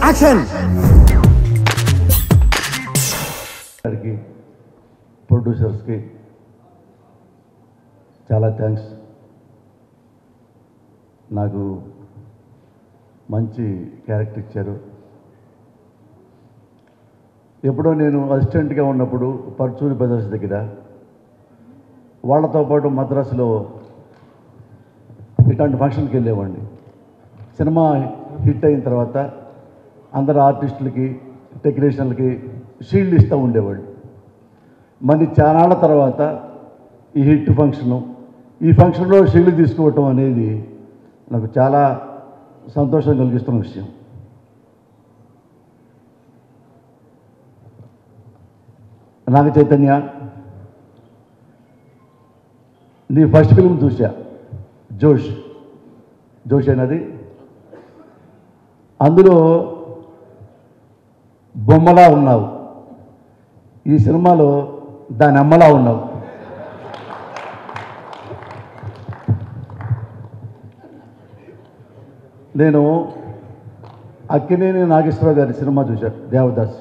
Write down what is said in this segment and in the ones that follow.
Action. ప్రొడ్యూసర్స్కి చాలా thanks. నాకు మంచి క్యారెక్టర్ ఇచ్చారు. ఎప్పుడో నేను అసిస్టెంట్గా ఉన్నప్పుడు పర్చూరి బ్రదర్స్ దగ్గర వాళ్ళతో పాటు మద్రాసులో ఇట్లాంటి ఫంక్షన్కి వెళ్ళేవాడిని. సినిమా హిట్ అయిన తర్వాత అందరు ఆర్టిస్టులకి టెక్నీషియన్లకి షీల్డ్ ఇస్తూ ఉండేవాళ్ళు. మరి చాలాళ్ళ తర్వాత ఈ హిట్ ఈ ఫంక్షన్లో షీల్డ్ తీసుకోవటం అనేది నాకు చాలా సంతోషం కలిగిస్తున్న విషయం. నాగ చైతన్య, నీ ఫస్ట్ ఫిల్మ్ చూసా, జోష్ అనేది. అందులో బొమ్మలా ఉన్నావు, ఈ సినిమాలో దాని అమ్మలా ఉన్నావు. నేను అక్కినేని నాగేశ్వరరావు గారి సినిమా చూశాను, దేవదాస్,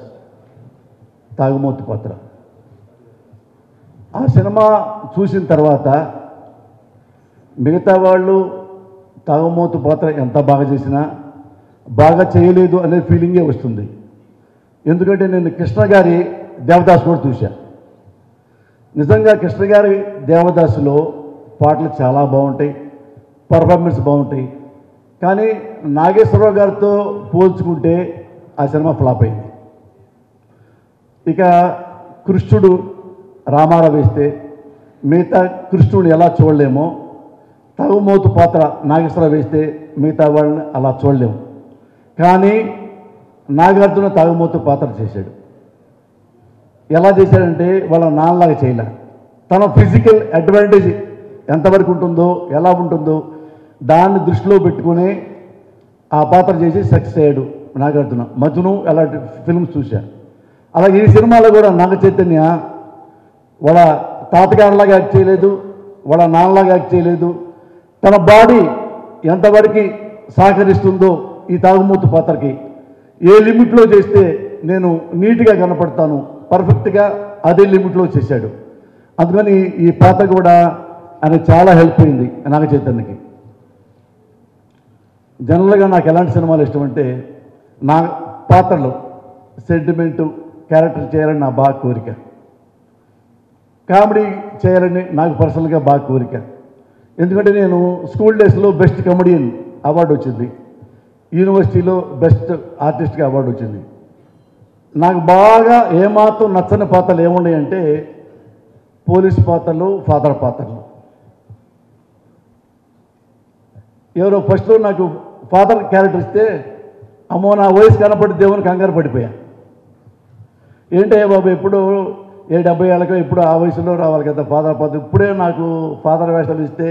తాగుమూతి పాత్ర. ఆ సినిమా చూసిన తర్వాత మిగతా వాళ్ళు తాగుమూతి పాత్ర ఎంత బాగా చేసినా బాగా చేయలేదు అనే ఫీలింగే వస్తుంది. ఎందుకంటే నేను కృష్ణ గారి దేవదాస్ కూడా చూశా. నిజంగా కృష్ణ గారి దేవదాసులో పాటలు చాలా బాగుంటాయి, పర్ఫార్మెన్స్ బాగుంటాయి. కానీ నాగేశ్వరరావు గారితో పోల్చుకుంటే ఆ సినిమా ఫ్లాప్ అయింది. ఇక కృష్ణుడు రామారావు వేస్తే మిగతా కృష్ణుడిని ఎలా చూడలేమో, తాగుమూతు పాత్ర నాగేశ్వరరావు వేస్తే మిగతా వాళ్ళని అలా చూడలేము. కానీ నాగార్జున తాగుమూతు పాత్ర చేశాడు. ఎలా చేశాడంటే వాళ్ళ నాన్నలాగా చేయలే. తన ఫిజికల్ అడ్వాంటేజ్ ఎంతవరకు ఉంటుందో, ఎలా ఉంటుందో దాన్ని దృష్టిలో పెట్టుకుని ఆ పాత్ర చేసి సక్సెస్ అయ్యాడు నాగార్జున. మజ్ను అలాంటి ఫిల్మ్స్ చూశా. అలాగే ఈ సినిమాలో కూడా నాగ చైతన్య వాళ్ళ తాతగారిలాగా యాక్ట్ చేయలేదు, వాళ్ళ నాన్నలాగా యాక్ట్ చేయలేదు. తన బాడీ ఎంతవరకు సహకరిస్తుందో ఈ తాగుమూతు పాత్రకి, ఏ లిమిట్లో చేస్తే నేను నీట్గా కనపడతాను, పర్ఫెక్ట్గా అదే లిమిట్లో చేశాడు. అందుకని ఈ పాత్ర కూడా ఆయన చాలా హెల్ప్ అయింది నాగ చైతన్యకి. జనరల్గా నాకు ఎలాంటి సినిమాలు ఇష్టం అంటే, నా పాత్రలో సెంటిమెంటు క్యారెక్టర్ చేయాలని నా బాగా కోరిక, కామెడీ చేయాలని నాకు పర్సనల్గా బాగా కోరిక. ఎందుకంటే నేను స్కూల్ డేస్లో బెస్ట్ కమెడియన్ అవార్డు వచ్చింది, యూనివర్సిటీలో బెస్ట్ ఆర్టిస్ట్గా అవార్డు వచ్చింది. నాకు బాగా ఏమాత్రం నచ్చని పాత్రలు ఏమున్నాయంటే పోలీస్ పాత్రలు, ఫాదర్ పాత్రలు. ఎవరో ఫస్ట్లో నాకు ఫాదర్ క్యారెక్టర్ ఇస్తే అమ్మో నా వయసు కనపడి దేవుని కంగారు పడిపోయా. ఏంటయ్యా బాబు, ఎప్పుడు 70 ఏళ్ళకో ఇప్పుడు ఆ వయసులో రావాలి కదా ఫాదర్ పాత్ర, ఇప్పుడే నాకు ఫాదర్ వేషాలు ఇస్తే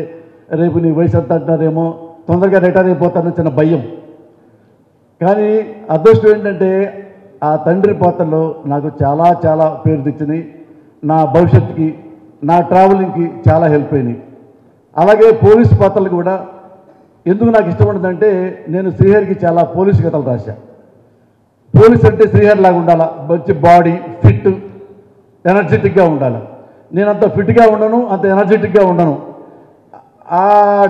రేపు నీ వయసు అంతా అంటారేమో, తొందరగా రిటైర్ అయిపోతానని చిన్న భయం. కానీ అదృష్టం ఏంటంటే ఆ తండ్రి పాత్రలో నాకు చాలా చాలా పేరు తెచ్చింది. నా భవిష్యత్తుకి, నా ట్రావెలింగ్కి చాలా హెల్ప్ అయినాయి. అలాగే పోలీస్ పాత్రలు కూడా ఎందుకు నాకు ఇష్టపడుతుందంటే, నేను శ్రీహరికి చాలా పోలీసు కథలు రాశా. పోలీస్ అంటే శ్రీహరి లాగా ఉండాలి, మంచి బాడీ, ఫిట్, ఎనర్జెటిక్గా ఉండాలి. నేను అంత ఫిట్గా ఉండను, అంత ఎనర్జెటిక్గా ఉండను. ఆ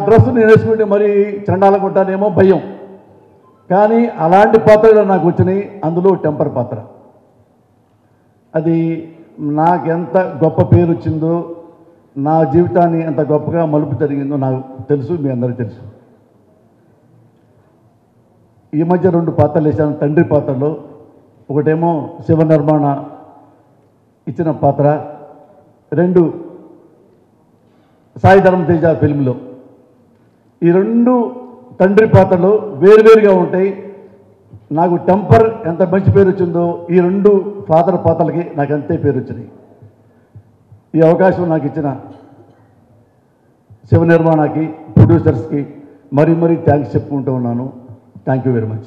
డ్రెస్ నేను వేసుకుంటే మరీ చండాలంగా ఉంటానేమో భయం. కానీ అలాంటి పాత్రలు నాకు వచ్చినాయి. అందులో టెంపర్ పాత్ర, అది నాకెంత గొప్ప పేరు వచ్చిందో, నా జీవితాన్ని ఎంత గొప్పగా మలుపు జరిగిందో నాకు తెలుసు, మీ అందరికీ తెలుసు. ఈ మధ్య 2 పాత్రలు వేసాను తండ్రి పాత్రలో. ఒకటేమో శివ నిర్మాణ ఇచ్చిన పాత్ర, 2 సాయి ధర్మ తేజ ఫిల్మ్లో. ఈ 2 తండ్రి పాత్రలు వేరువేరుగా ఉంటాయి. నాకు టెంపర్ ఎంత మంచి పేరు వచ్చిందో ఈ 2 ఫాదర్ పాత్రలకి నాకు అంతే పేరు వచ్చినాయి. ఈ అవకాశం నాకు ఇచ్చిన శివ నిర్మాణకి, ప్రొడ్యూసర్స్కి మరీ థ్యాంక్స్ చెప్పుకుంటూ ఉన్నాను. Thank you very much.